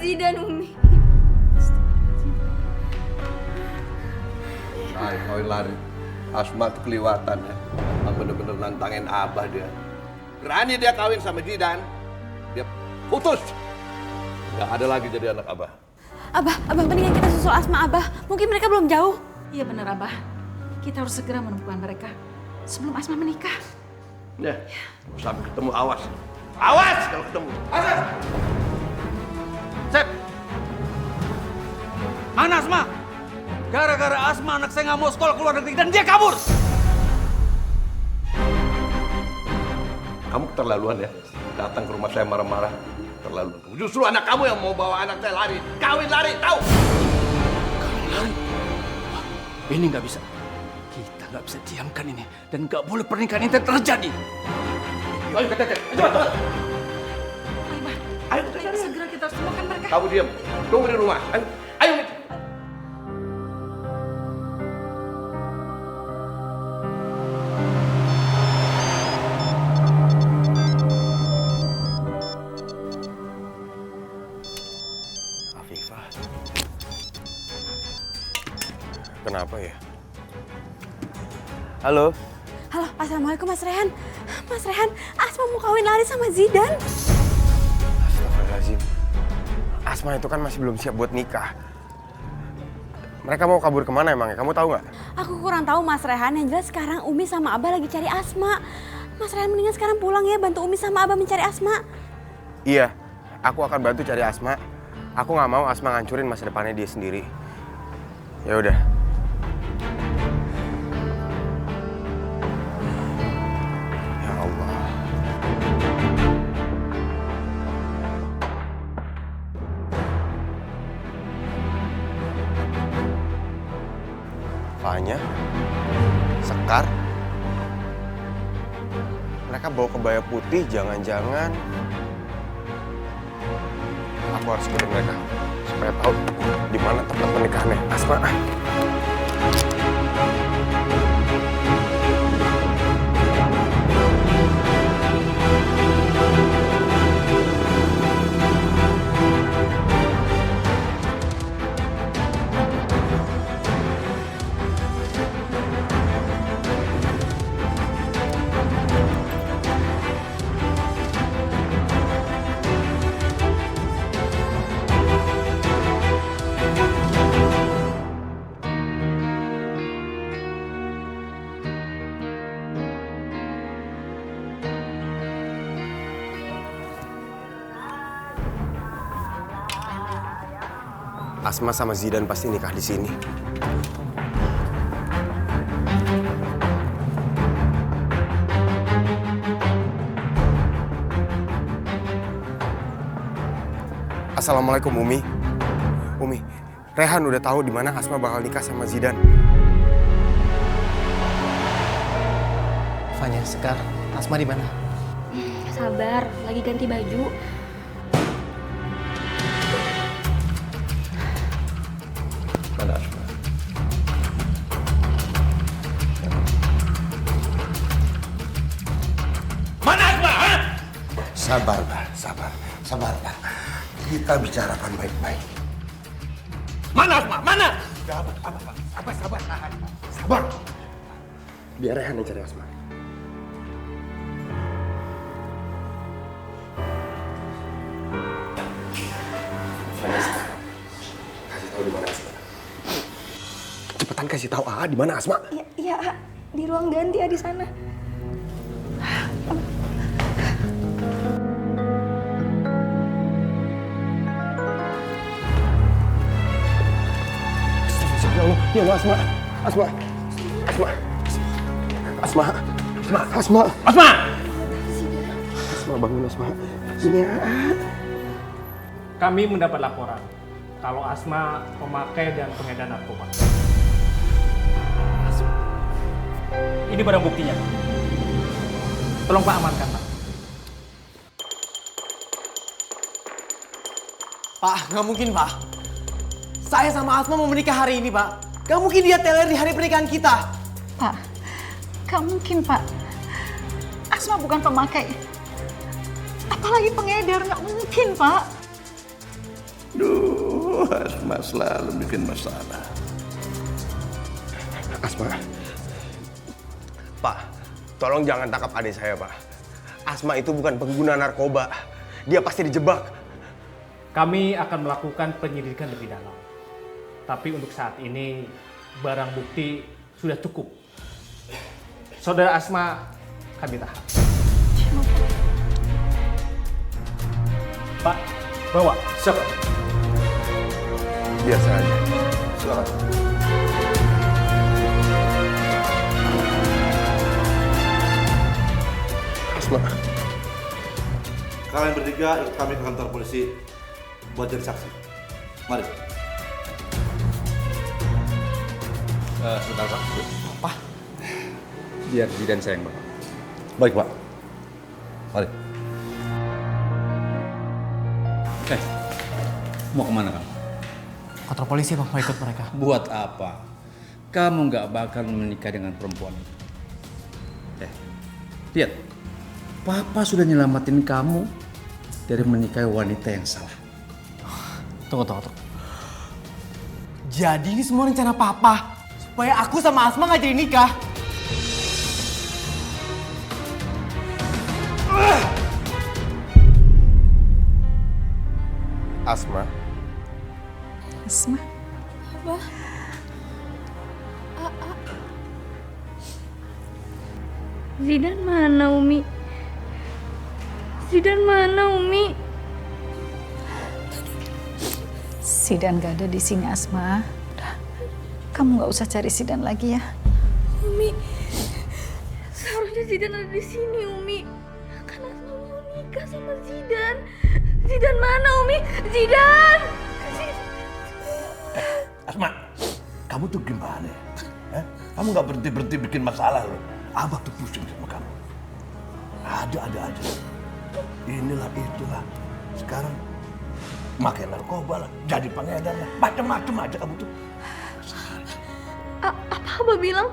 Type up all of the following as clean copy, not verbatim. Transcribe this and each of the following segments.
Zidan, Umi. Lari. Asma tuh keliwatan ya. Bener-bener nantangin Abah dia. Berani dia kawin sama Zidan, dia putus. Gak ada lagi jadi anak Abah. Abah, mendingan kita susul Asma, Abah. Mungkin mereka belum jauh. Iya benar, Abah. Kita harus segera menemukan mereka sebelum Asma menikah. Ya, sampai ketemu awas. Awas kalau ketemu. Awas. Sep! Mana Asma? Gara-gara Asma anak saya nggak mau sekolah keluar negeri dan dia kabur. Kamu keterlaluan ya. Datang ke rumah saya marah-marah. Terlalu. Justru anak kamu yang mau bawa anak saya lari. Kawin lari, tahu? Kawin lari? Wah, ini nggak bisa. Kita nggak bisa diamkan ini. Dan nggak boleh pernikahan ini terjadi. Ayo kita cek. Cepat. Ayo, segera kita harus temukan mereka. Kamu diam. Tunggu di rumah. Ayo. Ayo. Afifah. Kenapa ya? Halo? Halo, assalamualaikum Mas Rehan. Mas Rehan, Asma mau kawin lari sama Zidan. Astagfirullahaladzim. Asma itu kan masih belum siap buat nikah. Mereka mau kabur kemana emangnya? Kamu tahu nggak? Aku kurang tahu Mas Rehan, yang jelas sekarang Umi sama Abah lagi cari Asma. Mas Rehan mendingan sekarang pulang ya, bantu Umi sama Abah mencari Asma. Iya, aku akan bantu cari Asma. Aku nggak mau Asma ngancurin masa depannya dia sendiri. Ya udah. Ya Allah. Fanya, Sekar, mereka bawa kebaya putih, jangan-jangan aku harus kirim mereka supaya tahu di mana tempat pernikahannya Asma. Asma sama Zidan pasti nikah di sini. Assalamualaikum Umi. Umi, Rehan udah tahu di mana Asma bakal nikah sama Zidan. Fanya, Sekar, Asma di mana? Sabar, lagi ganti baju. Mana Asma? Mana Asma? Ha? Sabar, Pak. Sabar, Pak. Kita bicarakan baik-baik. Mana Asma? Mana? Sabar, tahan, Pak. Sabar. Biar Rehan yang cari Asma. Kasih tahu di mana Asma. Cepetan kasih tahu AA di mana Asma. Iya, di ruang ganti di sana. Ya Allah, ya Allah Asma. Asma. Asma bangun Asma. Ini Kami mendapat laporan kalau Asma memakai dan pengedar narkoba. Ini barang buktinya. Tolong Pak amankan, Pak. Pak, nggak mungkin, Pak. Saya sama Asma mau menikah hari ini, Pak. Nggak mungkin dia teler di hari pernikahan kita. Pak, gak mungkin Pak. Asma bukan pemakai. Apalagi pengedar, gak mungkin Pak. Duh, Asma selalu bikin masalah. Asma. Pak, tolong jangan tangkap adik saya, Pak. Asma itu bukan pengguna narkoba. Dia pasti dijebak. Kami akan melakukan penyelidikan lebih dalam. Tapi untuk saat ini, barang bukti sudah cukup. Saudara Asma, kami tahan. Pak, bawa. Siapa? Biasa aja. Silakan. Asma. Kalian bertiga ikut kami ke kantor polisi buat jadi saksi. Mari. Sebentar Pak. Pak. Biar Zidan sayang Bapak. Baik, Pak. Mari. Mau kemana kamu? Kantor polisi Pak, mau ikut mereka. Buat apa? Kamu nggak bakal menikah dengan perempuan itu. Lihat. Papa sudah nyelamatin kamu dari menikahi wanita yang salah. Tunggu. Jadi ini semua rencana Papa supaya aku sama Asma nggak jadi nikah. Asma. Asma. Zidan mana, Umi? Zidan mana, Umi? Zidan gak ada di sini, Asma. Udah, kamu gak usah cari Zidan lagi ya. Umi, seharusnya Zidan ada di sini, Umi. Kan Asma mau nikah sama Zidan. Zidan mana, Umi? Zidan! Asma, kamu tuh gimana? Kamu nggak berhenti bikin masalah loh. Abah tuh pusing sama kamu. Ada aja. Inilah itulah. Sekarang makai narkoba lah, jadi pengedar lah, macam-macam aja kamu tuh. Apa Abah bilang?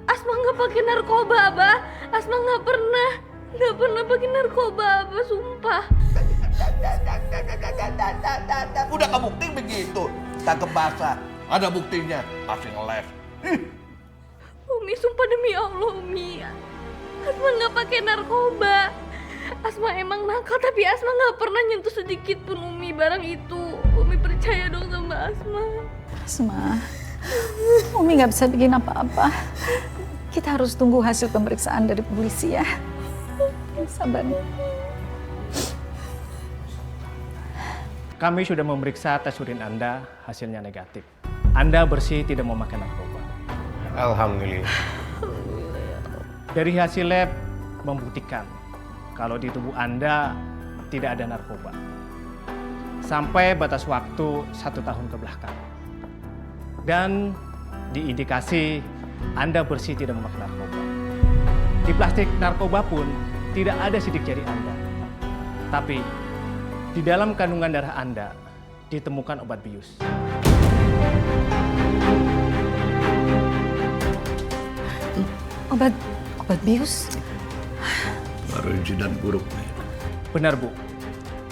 Asma nggak pakai narkoba, Abah. Asma nggak pernah pakai narkoba, Abah, sumpah. Udah kebukti begitu, tangkep basah. Ada buktinya, masih ngeles. Umi, sumpah demi Allah, Umi. Asma nggak pakai narkoba. Asma emang nakal, tapi Asma nggak pernah nyentuh sedikit pun Umi barang itu. Umi percaya dong sama Asma. Asma, Umi gak bisa bikin apa-apa. Kita harus tunggu hasil pemeriksaan dari polisi ya. Sabar. Kami sudah memeriksa tes urin Anda, hasilnya negatif. Anda bersih, tidak memakai narkoba. Alhamdulillah. Dari hasil lab membuktikan kalau di tubuh Anda tidak ada narkoba. Sampai batas waktu 1 tahun ke belakang. Dan diindikasi Anda bersih tidak memakai narkoba. Di plastik narkoba pun tidak ada sidik jari Anda. Tapi di dalam kandungan darah Anda ditemukan obat bius. Obat bius? Baru insiden buruk nih. Benar, Bu.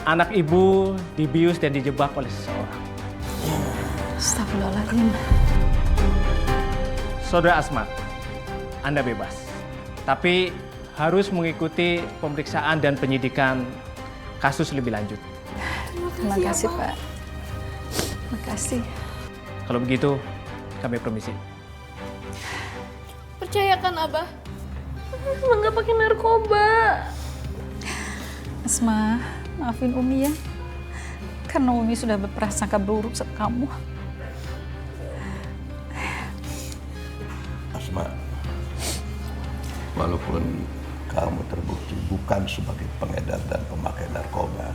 Anak Ibu dibius dan dijebak oleh seseorang. Astagfirullahaladzim. Saudara Asma, Anda bebas. Tapi harus mengikuti pemeriksaan dan penyidikan kasus lebih lanjut. Terima kasih, Pak. Terima kasih. Kalau begitu, kami permisi. Percayakan, Abah. Asma nggak pakai narkoba. Asma, maafin Umi ya. Karena Umi sudah berprasangka buruk sama kamu. Asma, walaupun kamu terbukti bukan sebagai pengedar dan pemakai narkoba,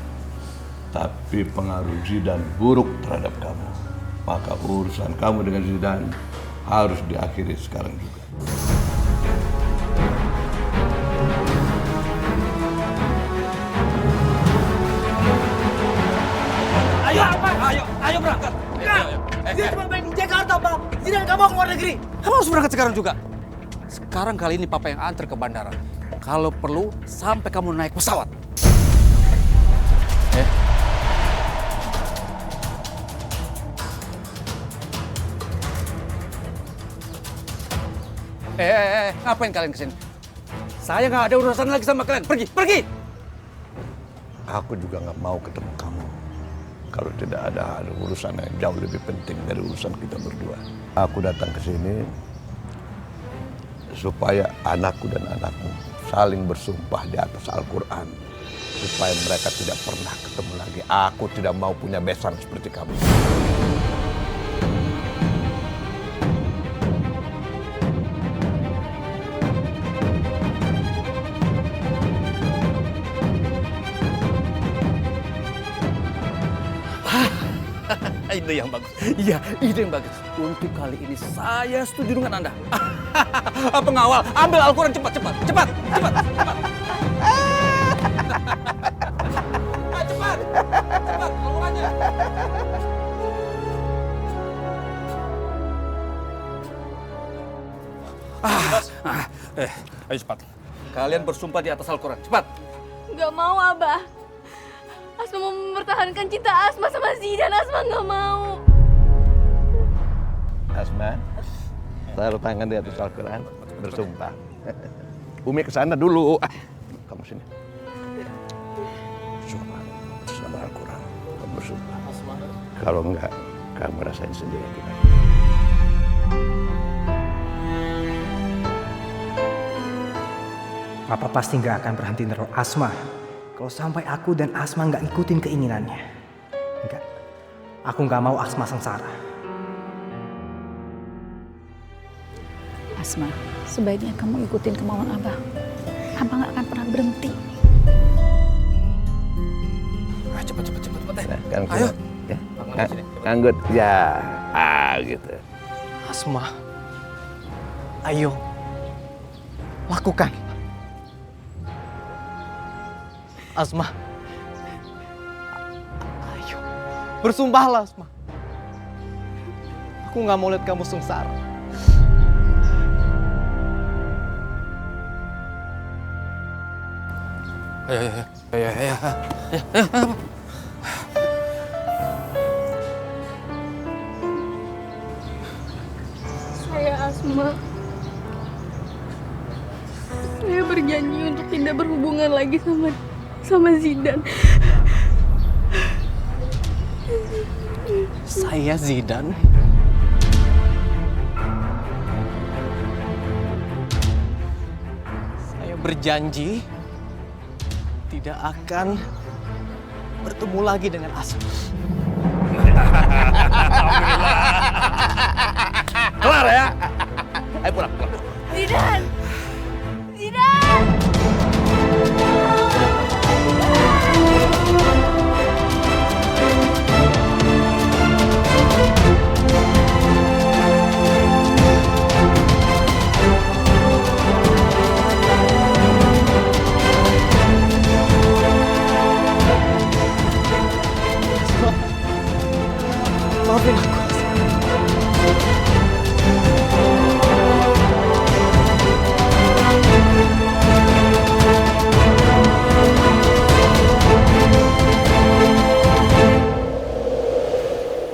tapi pengaruh Zidan buruk terhadap kamu. Maka urusan kamu dengan Zidan harus diakhiri sekarang juga. Ayo berangkat. Dia cuma main di Jakarta, Pak. Zidan nggak mau keluar negeri. Kamu harus berangkat sekarang juga. Sekarang kali ini Papa yang antar ke bandara. Kalau perlu sampai kamu naik pesawat. ngapain kalian kesini? Saya nggak ada urusan lagi sama kalian. Pergi, pergi! Aku juga nggak mau ketemu kamu. Kalau tidak ada urusan yang jauh lebih penting dari urusan kita berdua. Aku datang ke sini supaya anakku dan anakmu saling bersumpah di atas Al-Quran. Supaya mereka tidak pernah ketemu lagi. Aku tidak mau punya besan seperti kamu. Ide yang bagus. Iya, ide yang bagus. Untuk kali ini saya setuju dengan Anda. Pengawal, ambil Al-Quran cepat, cepat, cepat, cepat, cepat. Cepat, cepat, Al-Qurannya. Ayo cepat. Kalian bersumpah di atas Al-Quran, cepat. Gak mau, Abah. Asma mau mempertahankan cinta Asma sama Zidan. Asma gak mau. Asma, taruh tangan di atas Al-Quran, bersumpah. Umi kesana dulu. Kamu sini. Sumpah, atas nama Al-Quran, kamu bersumpah. Kalau enggak, kamu rasain sendiri akibatnya. Papa pasti nggak akan berhenti neror Asma kalau sampai aku dan Asma nggak ikutin keinginannya. Enggak, aku nggak mau Asma sengsara. Asma, sebaiknya kamu ikutin kemauan Abah. Abah nggak akan pernah berhenti. Cepat, cepat, cepat, cepat. Kan, Ayo. Ya. Anggut, ya. Gitu. Asma, ayo, lakukan. Asma, ayo, bersumpahlah Asma. Aku nggak mau lihat kamu sengsara. Ayo. Saya Asma. Saya berjanji untuk tidak berhubungan lagi sama Zidan. Saya Zidan. Saya berjanji tidak akan bertemu lagi dengan Asma. Kelar ya? Ayo pulang. Zidan! Zidan! Maafin aku.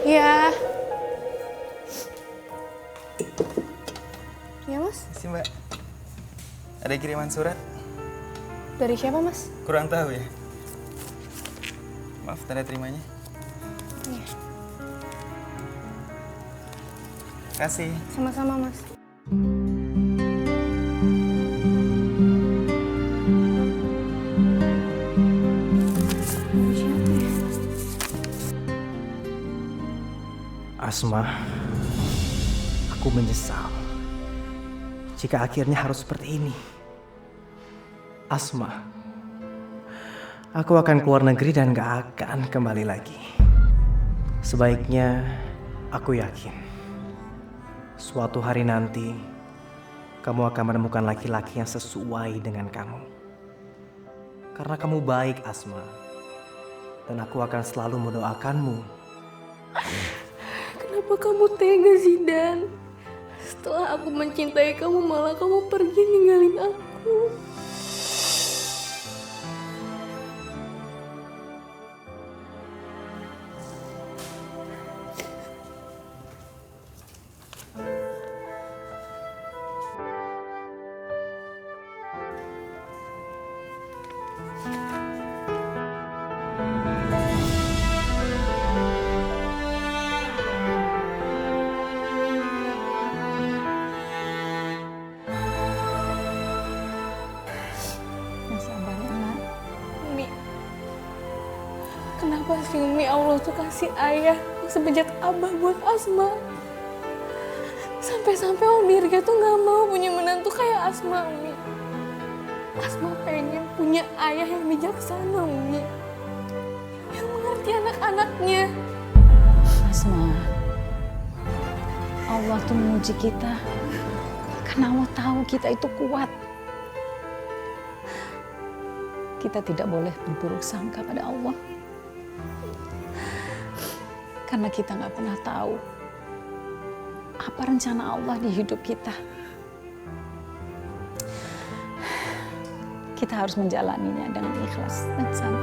Ya. Ya, Mas. Sih, Mbak. Ada kiriman surat? Dari siapa, Mas? Kurang tahu ya. Maaf, tanda terimanya. Iya. Kasih. Sama-sama, Mas. Dari siapa ya? Asma, aku menyesal jika akhirnya harus seperti ini. Asma, aku akan keluar negeri dan gak akan kembali lagi. Sebaiknya aku yakin suatu hari nanti kamu akan menemukan laki-laki yang sesuai dengan kamu. Karena kamu baik, Asma, dan aku akan selalu mendoakanmu. Kenapa kamu tega, Zidan? Setelah aku mencintai kamu, malah kamu pergi ninggalin aku. Allah tuh kasih ayah yang sebejat Abah buat Asma. Sampai-sampai Om Irga tuh gak mau punya menantu kayak Asma, Umi. Asma pengen punya ayah yang bijaksana, Umi. Yang mengerti anak-anaknya. Asma, Allah tuh menguji kita. Karena Allah tahu kita itu kuat. Kita tidak boleh berburuk sangka pada Allah. Karena kita nggak pernah tahu apa rencana Allah di hidup kita. Kita harus menjalaninya dengan ikhlas dan sabar.